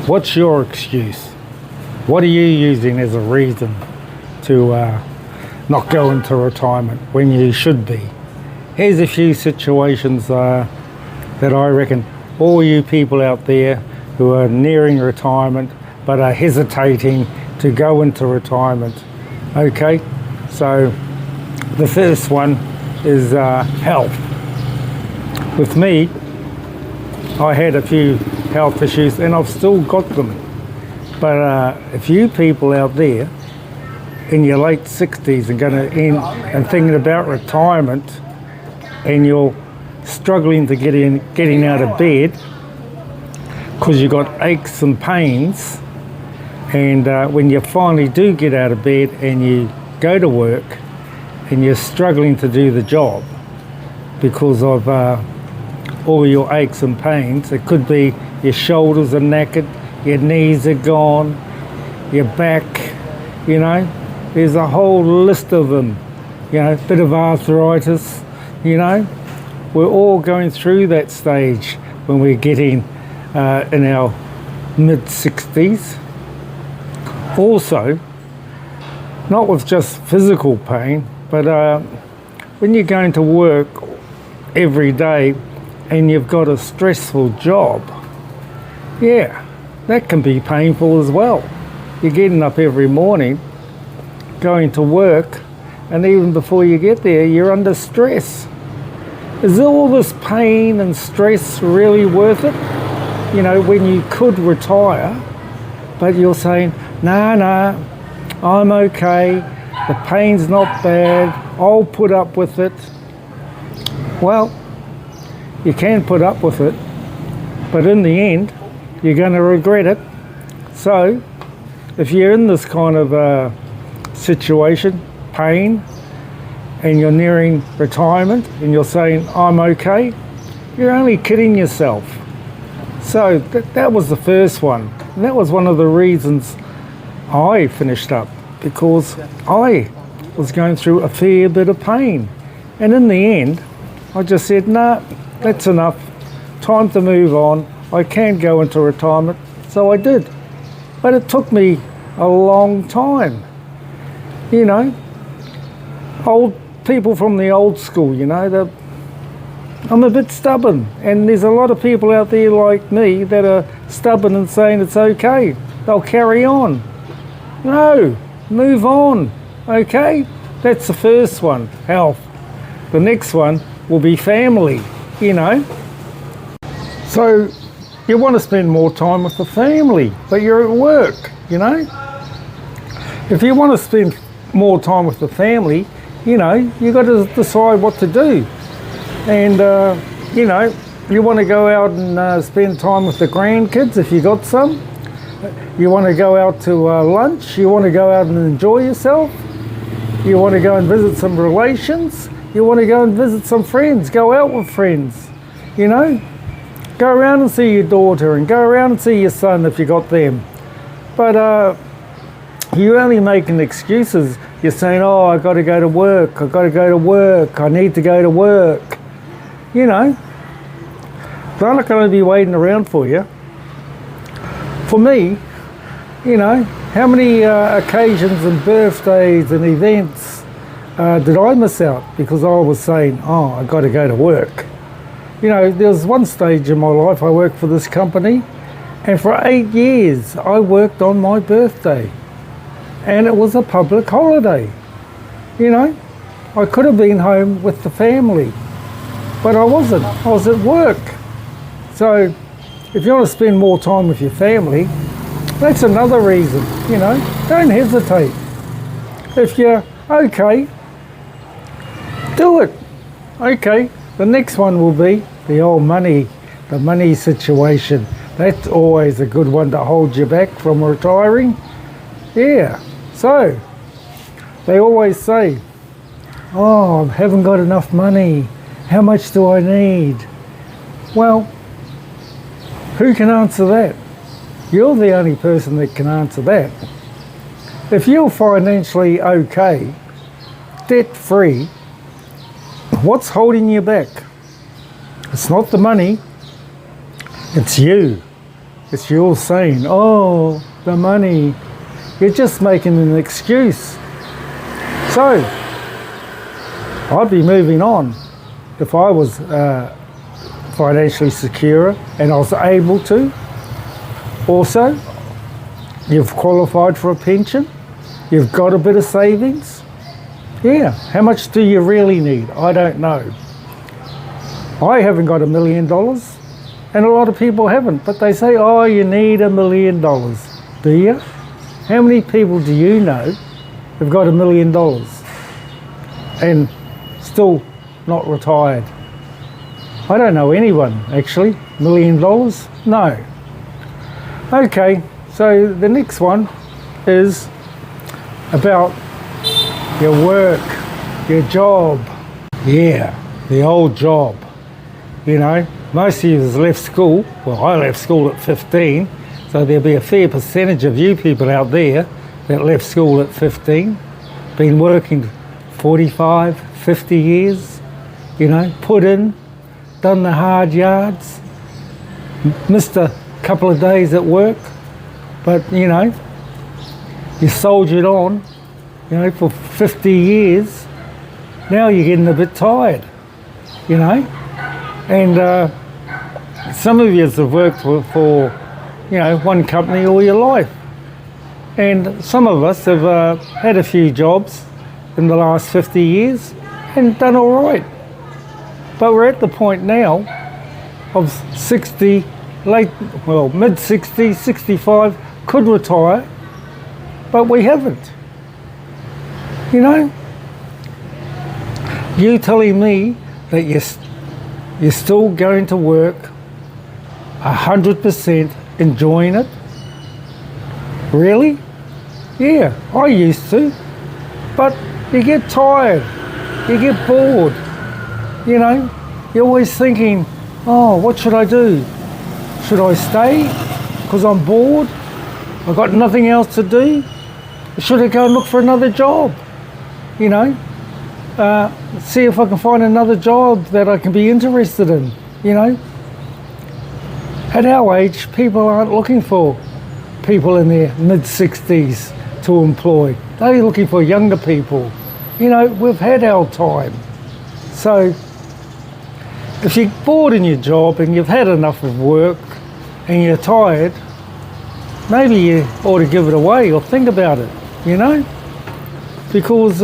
What's your excuse? What are you using as a reason to not go into retirement when you should be? Here's a few situations that I reckon all you people out there who are nearing retirement but are hesitating to go into retirement. Okay, so the first one is health. With me, I had a few health issues and I've still got them. But if you people out there in your late 60s and going to end and thinking about retirement and you're struggling to getting out of bed because you've got aches and pains, and when you finally do get out of bed and you go to work and you're struggling to do the job because of all your aches and pains, it could be your shoulders are knackered, your knees are gone, your back, you know, there's a whole list of them, you know, bit of arthritis, you know. We're all going through that stage when we're getting in our mid-60s. Also, not with just physical pain, but when you're going to work every day and you've got a stressful job, yeah, that can be painful as well. You're getting up every morning, going to work, and even before you get there, you're under stress. Is all this pain and stress really worth it? You know, when you could retire, but you're saying, nah, I'm okay, the pain's not bad, I'll put up with it. Well, you can put up with it, but in the end, you're going to regret it. So, if you're in this kind of situation, pain, and you're nearing retirement, and you're saying, I'm okay, you're only kidding yourself. So, that was the first one. And that was one of the reasons I finished up, because I was going through a fair bit of pain. And in the end, I just said, nah, that's enough. Time to move on. I can't go into retirement. So I did. But it took me a long time. You know, old people from the old school, you know, I'm a bit stubborn. And there's a lot of people out there like me that are stubborn and saying it's okay. They'll carry on. No, move on. Okay? That's the first one, health. The next one will be family, you know. So you want to spend more time with the family, but you're at work, you know. If you want to spend more time with the family, you know, you've got to decide what to do. And, you know, you want to go out and spend time with the grandkids if you got some. You want to go out to lunch. You want to go out and enjoy yourself. You want to go and visit some relations. You want to go and visit some friends. Go out with friends, you know. Go around and see your daughter and go around and see your son if you got them. But you're only making excuses. You're saying, oh, I got to go to work. I got to go to work. I need to go to work. You know, they're not going to be waiting around for you. For me, you know, how many occasions and birthdays and events did I miss out because I was saying, oh, I got to go to work. You know, there was one stage in my life I worked for this company, and for 8 years I worked on my birthday, and it was a public holiday. You know, I could have been home with the family, but I wasn't. I was at work. So if you want to spend more time with your family, that's another reason, you know. Don't hesitate. If you're okay, do it. Okay, the next one will be the old money, the money situation. That's always a good one to hold you back from retiring. Yeah, so they always say, oh, I haven't got enough money. How much do I need? Well, who can answer that? You're the only person that can answer that. If you're financially okay, debt-free, what's holding you back? It's not the money, it's you. It's you're saying, oh, the money. You're just making an excuse. So, I'd be moving on if I was financially secure and I was able to. Also, you've qualified for a pension. You've got a bit of savings. Yeah, how much do you really need? I don't know. I haven't got $1 million, and a lot of people haven't, but they say, oh, you need $1 million. Do you? How many people do you know have got $1 million and still not retired? I don't know anyone, actually. $1 million? No. Okay, so the next one is about your work, your job. Yeah, the old job. You know, most of you have left school. Well, I left school at 15, so there'll be a fair percentage of you people out there that left school at 15, been working 45, 50 years, you know, put in, done the hard yards, missed a couple of days at work, but, you know, you soldiered on, you know, for 50 years. Now you're getting a bit tired, you know. And some of you have worked for, you know, one company all your life. And some of us have had a few jobs in the last 50 years and done all right. But we're at the point now of 60, mid-60s, 65, could retire, but we haven't. You know? You telling me that you're still going to work 100% enjoying it? Really? Yeah, I used to. But you get tired, you get bored, you know? You're always thinking, oh, what should I do? Should I stay because I'm bored? I've got nothing else to do? Should I go and look for another job? You know? See if I can find another job that I can be interested in, you know. At our age, people aren't looking for people in their mid-60s to employ. They're looking for younger people. You know, we've had our time. So, if you're bored in your job and you've had enough of work and you're tired, maybe you ought to give it away or think about it, you know. Because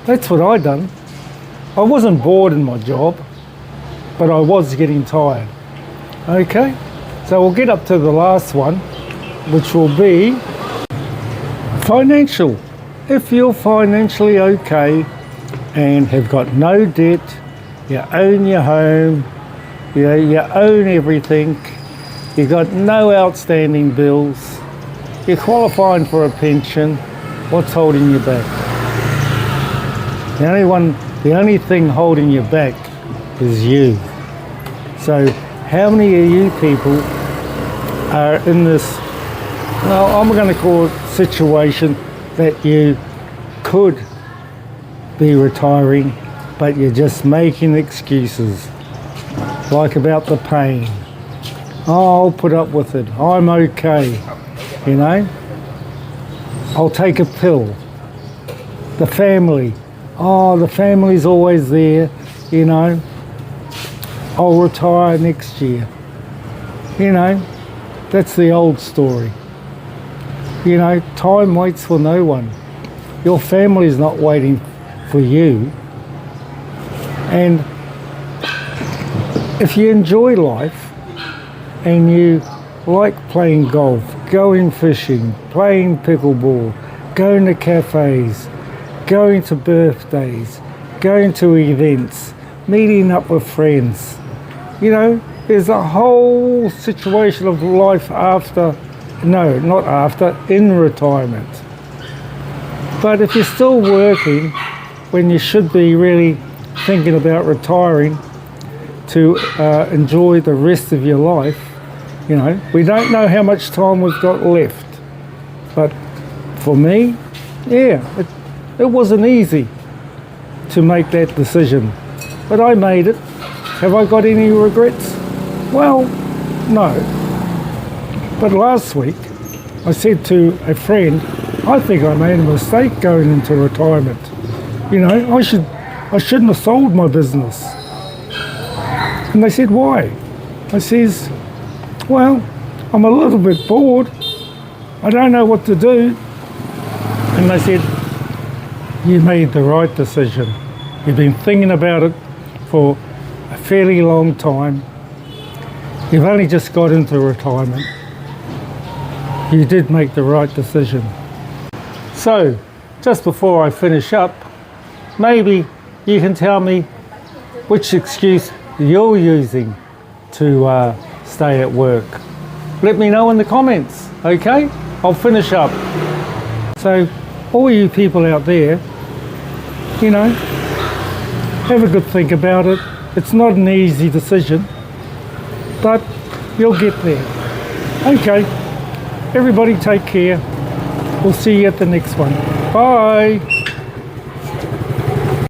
that's what I done. I wasn't bored in my job, but I was getting tired. Okay, so we'll get up to the last one, which will be financial. If you're financially okay and have got no debt, you own your home, you own everything, you've got no outstanding bills, you're qualifying for a pension, what's holding you back? The only thing holding you back is you. So how many of you people are in this, well, I'm going to call it situation that you could be retiring, but you're just making excuses, like about the pain. Oh, I'll put up with it. I'm okay, you know. I'll take a pill. The family. Oh, the family's always there, you know. I'll retire next year. You know, that's the old story. You know, time waits for no one. Your family's not waiting for you. And if you enjoy life and you like playing golf, going fishing, playing pickleball, going to cafes, going to birthdays, going to events, meeting up with friends. You know, there's a whole situation of life after, no, not after, in retirement. But if you're still working when you should be really thinking about retiring to enjoy the rest of your life, you know, we don't know how much time we've got left. But for me, yeah, it wasn't easy to make that decision, but I made it. Have I got any regrets? Well, no. But last week, I said to a friend, I think I made a mistake going into retirement. You know, I shouldn't have sold my business. And they said, why? I says, well, I'm a little bit bored. I don't know what to do. And they said, you made the right decision. You've been thinking about it for a fairly long time. You've only just got into retirement. You did make the right decision. So, just before I finish up, maybe you can tell me which excuse you're using to stay at work. Let me know in the comments, okay? I'll finish up. So, all you people out there, you know, have a good think about it. It's not an easy decision, but you'll get there. Okay, everybody take care. We'll see you at the next one. Bye.